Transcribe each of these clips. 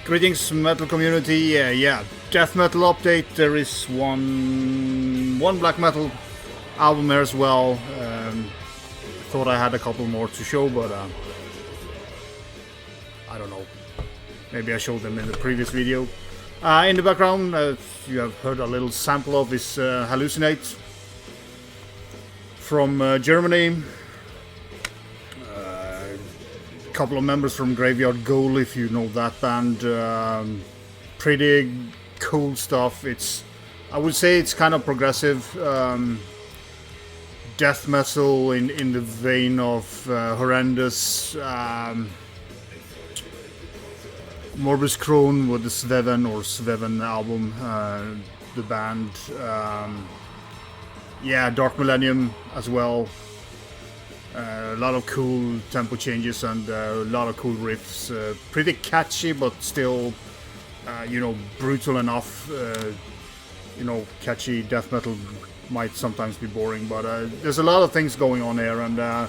Greetings, metal community. Yeah, death metal update. There is one black metal album there as well. Thought I had a couple more to show, but I don't know. Maybe I showed them in the previous video. In the background, you have heard a little sample of this Hallucinate from Germany. Couple of members from Graveyard Goal, if you know that band. Pretty cool stuff. I would say it's kind of progressive death metal in the vein of Horrendous, Morbus Crohn with the Sveven album, the band. Yeah, Dark Millennium as well. A lot of cool tempo changes and a lot of cool riffs. Pretty catchy, but still, brutal enough. Catchy death metal might sometimes be boring, but there's a lot of things going on here, and I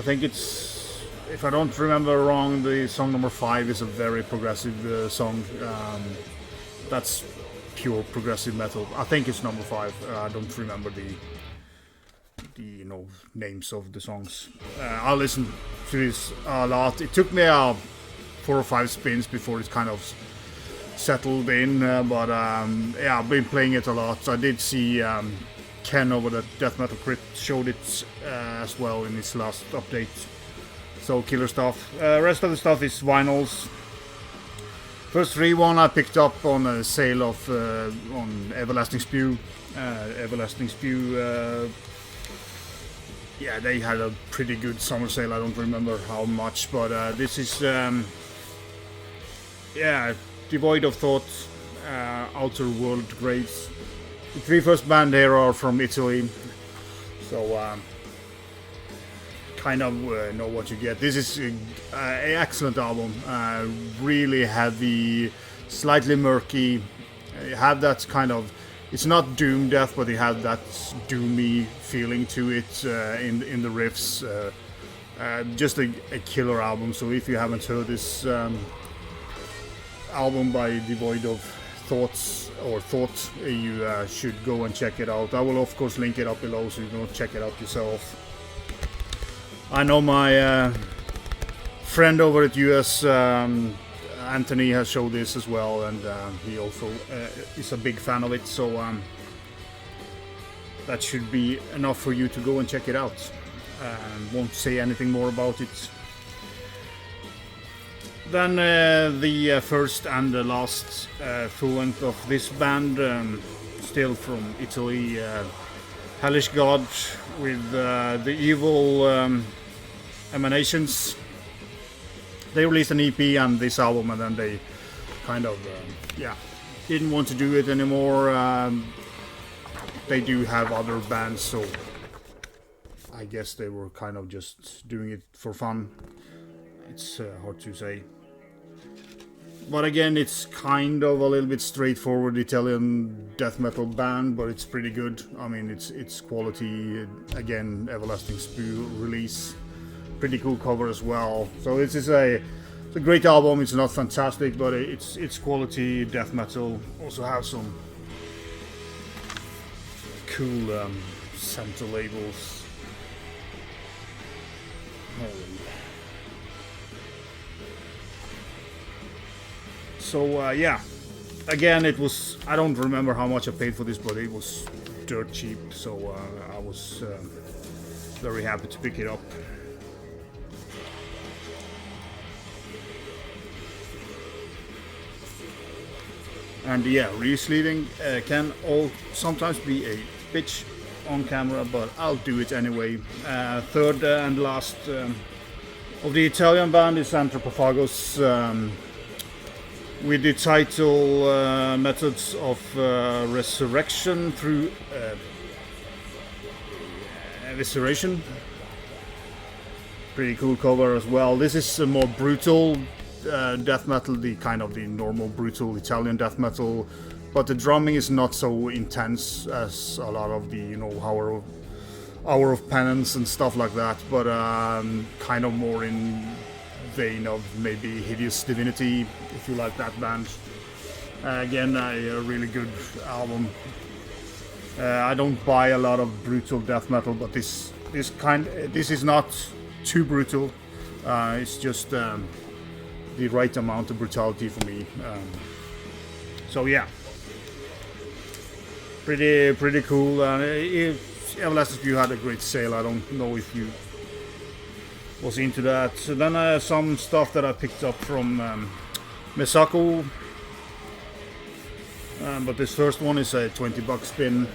think it's, if I don't remember wrong, the song number 5 is a very progressive song. That's pure progressive metal. I think it's number 5. I don't remember the names of the songs. I listened to this a lot. It took me 4 or 5 spins before it kind of settled in, but yeah, I've been playing it a lot. I did see Ken over the Death Metal Crit showed it as well in his last update. So killer stuff. Rest of the stuff is vinyls. First 3 I picked up on a sale of on Everlasting Spew. Everlasting Spew. Yeah, they had a pretty good summer sale. I don't remember how much, but this is Devoid of Thought, Outer World Graves. The 3 first band here are from Italy, so kind of know what you get. This is an excellent album, really heavy, slightly murky. You have that kind of, it's not doom death, but it had that doomy feeling to it in the riffs. Just a killer album. So if you haven't heard this album by Devoid of Thoughts or Thought, you should go and check it out. I will of course link it up below so you can check it out yourself. I know my friend over at US, Anthony, has showed this as well, and he also is a big fan of it, so that should be enough for you to go and check it out. Won't say anything more about it. Then the first and the last full length of this band, still from Italy, Hellish God with the evil Emanations. They released an EP and this album, and then they kind of didn't want to do it anymore. They do have other bands, so I guess they were kind of just doing it for fun. It's hard to say, but again, it's kind of a little bit straightforward Italian death metal band, but it's pretty good. I mean, it's quality. Again, Everlasting Spew release. Pretty cool cover as well. So it's a great album. It's not fantastic, but it's quality death metal. Also have some cool center labels. So yeah, again, it was, I don't remember how much I paid for this, but it was dirt cheap. So I was very happy to pick it up. And yeah, re-sleeving can sometimes be a bitch on camera, but I'll do it anyway. Third and last of the Italian band is Antropofagus with the title Methods of Resurrection through Evisceration. Pretty cool cover as well. This is a more brutal death metal, the kind of the normal brutal Italian death metal, but the drumming is not so intense as a lot of the Hour of Penance and stuff like that, but kind of more in vein of maybe Hideous Divinity, if you like that band. Again, a really good album. I don't buy a lot of brutal death metal, but this is not too brutal. It's just the right amount of brutality for me. So yeah, pretty cool. Everlasting View had a great sale. I don't know if you was into that. So then some stuff that I picked up from Mesako. But this first one is a $20 spin.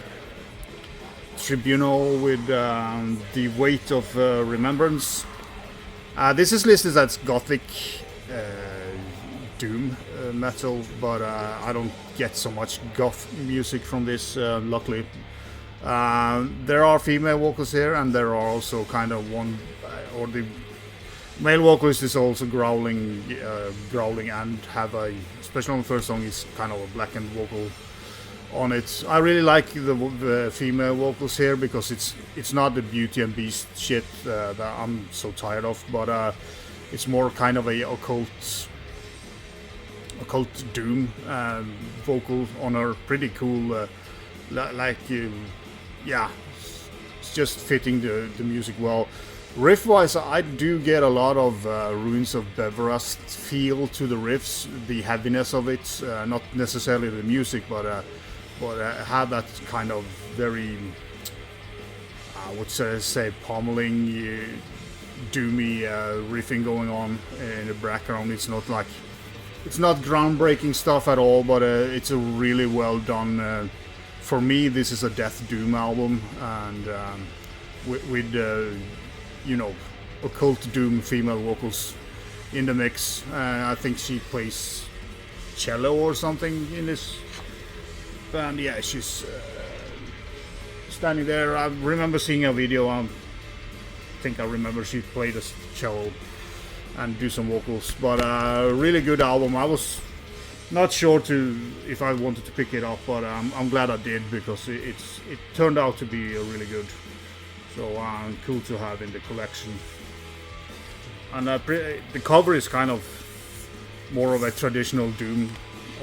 Tribunal with the weight of Remembrance. This is listed as Gothic Doom metal, but I don't get so much goth music from this, luckily. There are female vocals here, and there are also kind of one, or the male vocalist is also growling and have a, especially on the first song, is kind of a blackened vocal on it. I really like the female vocals here because it's not the Beauty and Beast shit that I'm so tired of, but it's more kind of a occult doom vocal on her. Pretty cool, yeah, it's just fitting the music well. Riff-wise, I do get a lot of Ruins of Beverust feel to the riffs, the heaviness of it, not necessarily the music, but have that kind of very, I would say, pummeling, doomy riffing going on in the background. It's not groundbreaking stuff at all, but it's a really well done. For me, this is a death doom album, and with occult doom female vocals in the mix. I think she plays cello or something in this band. Yeah, she's standing there. I remember seeing a video. I think I remember she played a cello and do some vocals. But really good album. I was not sure if I wanted to pick it up, but I'm glad I did, because it turned out to be really good. So cool to have in the collection. And the cover is kind of more of a traditional Doom.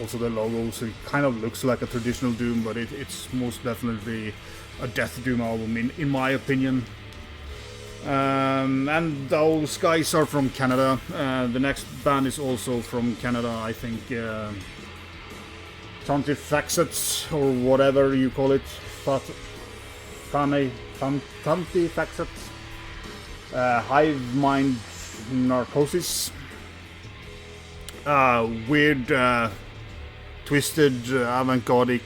Also the logo, so it kind of looks like a traditional Doom, but it's most definitely a Death Doom album in my opinion. And those guys are from Canada. The next band is also from Canada, I think. Thantifaxath, or whatever you call it. Thantifaxath. Hive Mind Narcosis. Weird, twisted, avant-garde,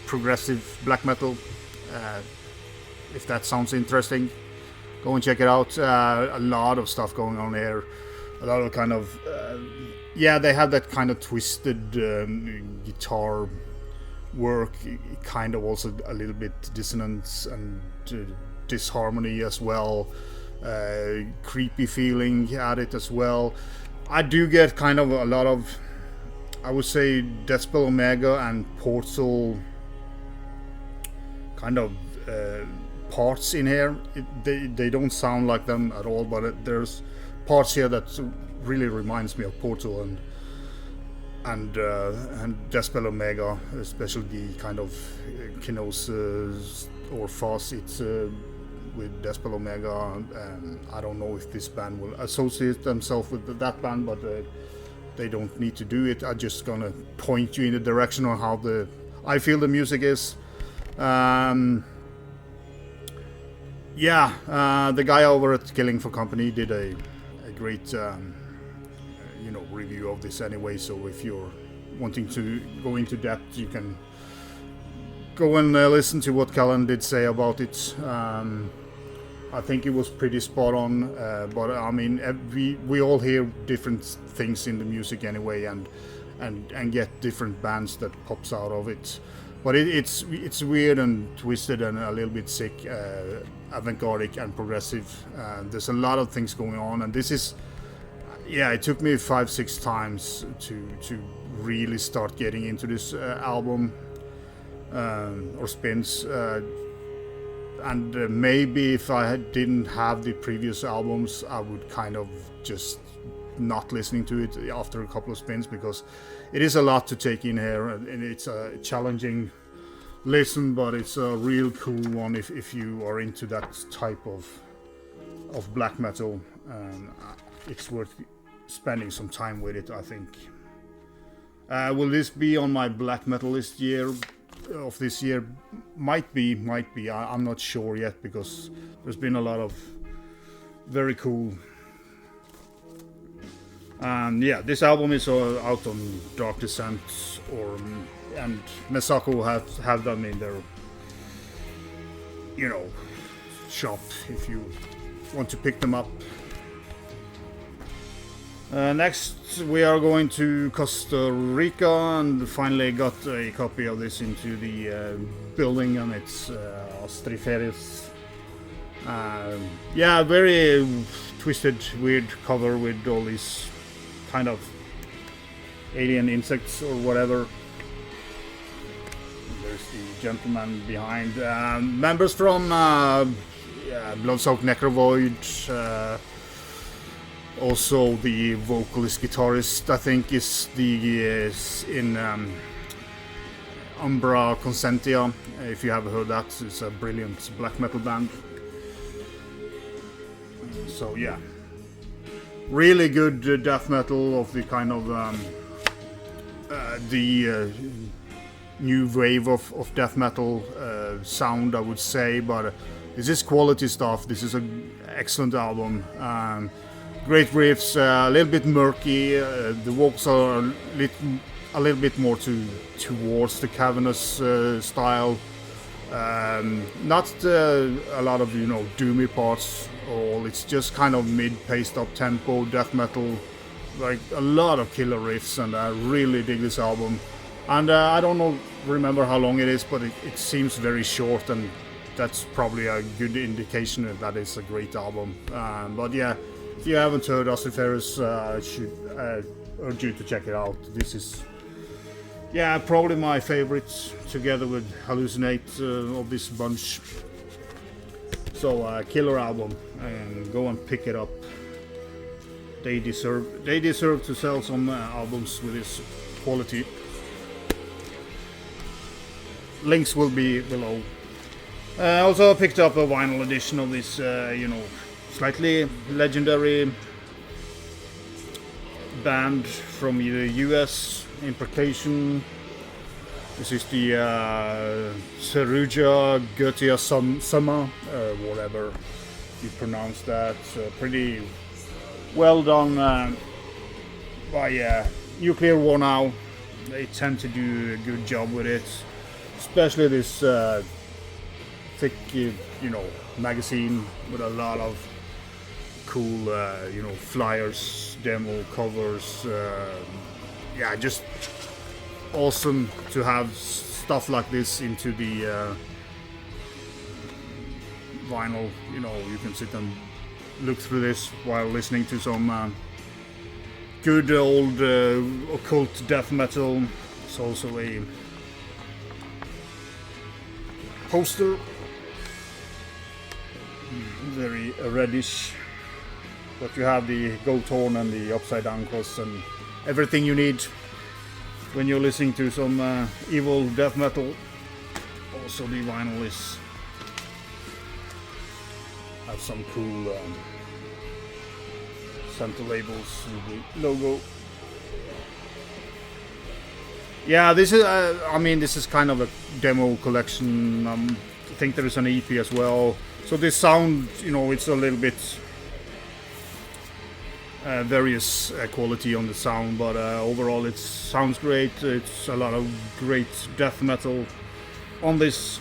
progressive black metal. If that sounds interesting, go and check it out. A lot of stuff going on here. A lot of kind of... they have that kind of twisted guitar work. Kind of also a little bit dissonance and disharmony as well. Creepy feeling at it as well. I do get kind of a lot of, I would say, Deathspell Omega and Portal kind of parts in here. They don't sound like them at all, but there's parts here that really reminds me of Portal and Deathspell Omega, especially the kind of kenosis or facets with Deathspell Omega. I don't know if this band will associate themselves with that band, but they don't need to do it. I'm just gonna point you in the direction on how I feel the music is. The guy over at Killing for Company did a great review of this anyway, so if you're wanting to go into depth, you can go and listen to what Kellen did say about it. I think it was pretty spot on, but I mean, we all hear different things in the music anyway, and get different bands that pops out of it. But it's weird and twisted and a little bit sick, avant-garde and progressive. There's a lot of things going on, and this is, it took me 5-6 times to really start getting into this album or spins. and maybe if I didn't have the previous albums, I would kind of just not listening to it after a couple of spins, because it is a lot to take in here, and it's a challenging listen, but it's a real cool one if you are into that type of black metal. It's worth spending some time with it, I think. Will this be on my black metal list of this year? Might be. I'm not sure yet, because there's been a lot of very cool. And yeah, this album is out on Dark Descent, and Mesako have them in their, shop if you want to pick them up. Next, we are going to Costa Rica, and finally got a copy of this into the building, and it's Astriferous. Yeah, very twisted, weird cover with all these kind of alien insects or whatever. There's the gentleman behind. Members from Bloodsoaked Necrovoid. Also, the vocalist guitarist, I think, is in Umbra Consentia. If you have heard that, it's a brilliant black metal band. So yeah, really good death metal of the kind of the new wave of death metal sound, I would say. But this is quality stuff. This is an excellent album. Great riffs, a little bit murky. The vocals are a little bit more towards the cavernous style. Not a lot of doomy parts. It's just kind of mid-paced up tempo death metal, like a lot of killer riffs, and I really dig this album. And I don't remember how long it is, but it seems very short, and that's probably a good indication that it's a great album. But yeah, if you haven't heard Astriferous, I should urge you to check it out. This is, yeah, probably my favorite, together with Hallucinate, of this bunch. So killer album, and go and pick it up. They deserve to sell some albums with this quality. Links will be below. Also picked up a vinyl edition of this, slightly legendary band from the US, Imprecation. This is the Therugia, Goetia, Summa, whatever you pronounce that. Pretty well done by Nuclear War now. They tend to do a good job with it, especially this thick, magazine with a lot of cool, flyers, demo covers. Yeah, just awesome to have stuff like this into the vinyl. You can sit and look through this while listening to some good old occult death metal. It's also a poster, very reddish, but you have the goat horn and the upside down cross and everything you need when you're listening to some evil death metal. Also, the vinyl has some cool center labels with the logo. Yeah, this is kind of a demo collection. I think there is an EP as well. So this sound, it's a little bit various quality on the sound, but overall it sounds great. It's a lot of great death metal on this.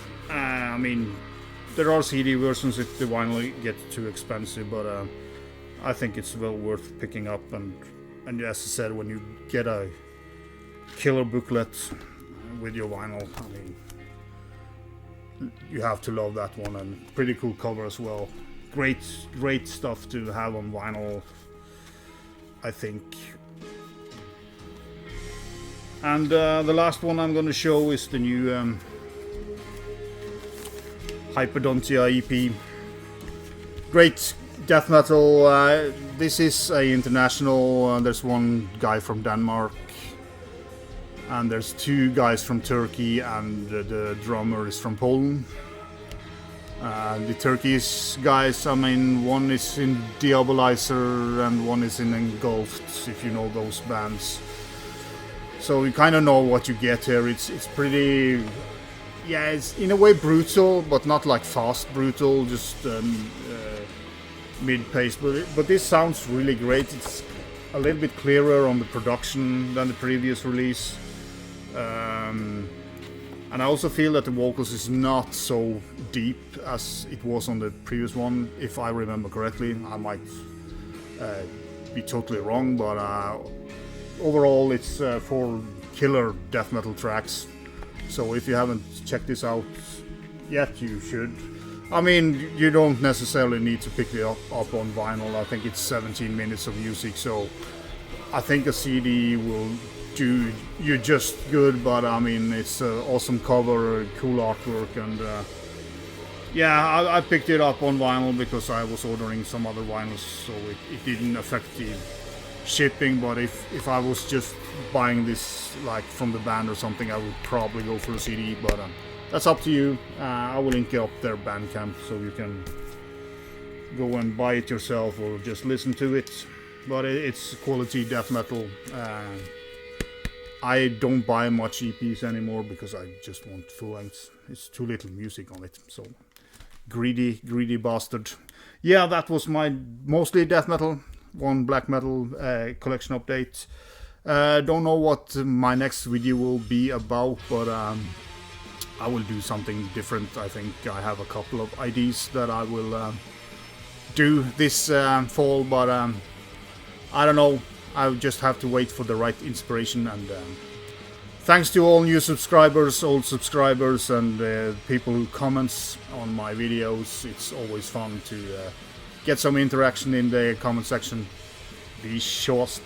There are CD versions if the vinyl gets too expensive, but I think it's well worth picking up. And as I said, when you get a killer booklet with your vinyl, you have to love that one. And pretty cool cover as well. Great stuff to have on vinyl, I think. And the last one I'm going to show is the new Hyperdontia EP. Great death metal. This is a international. There's one guy from Denmark, and there's two guys from Turkey, and the drummer is from Poland. The Turkish guys, I mean, one is in Diabolizer and one is in Engulfed, if you know those bands. So you kind of know what you get here. It's pretty, yeah, it's in a way brutal, but not like fast brutal, just mid-pace. But this sounds really great. It's a little bit clearer on the production than the previous release. And I also feel that the vocals is not so deep as it was on the previous one, if I remember correctly. I might be totally wrong, but overall it's 4 killer death metal tracks. So if you haven't checked this out yet, you should. I mean, you don't necessarily need to pick it up on vinyl. I think it's 17 minutes of music, so I think a CD will do you just good, but I mean, it's an awesome cover, cool artwork, and yeah, I picked it up on vinyl because I was ordering some other vinyls, so it didn't affect the shipping. But if I was just buying this like from the band or something, I would probably go for a CD, but that's up to you. I will link up their Bandcamp so you can go and buy it yourself or just listen to it. But it's quality death metal. I don't buy much EPs anymore because I just want full lengths. It's too little music on it, so greedy bastard. Yeah, that was my mostly death metal, one black metal collection update. Don't know what my next video will be about, but I will do something different. I think I have a couple of ideas that I will do this fall, but I don't know. I'll just have to wait for the right inspiration. And thanks to all new subscribers, old subscribers, and people who comments on my videos. It's always fun to get some interaction in the comment section. Be short.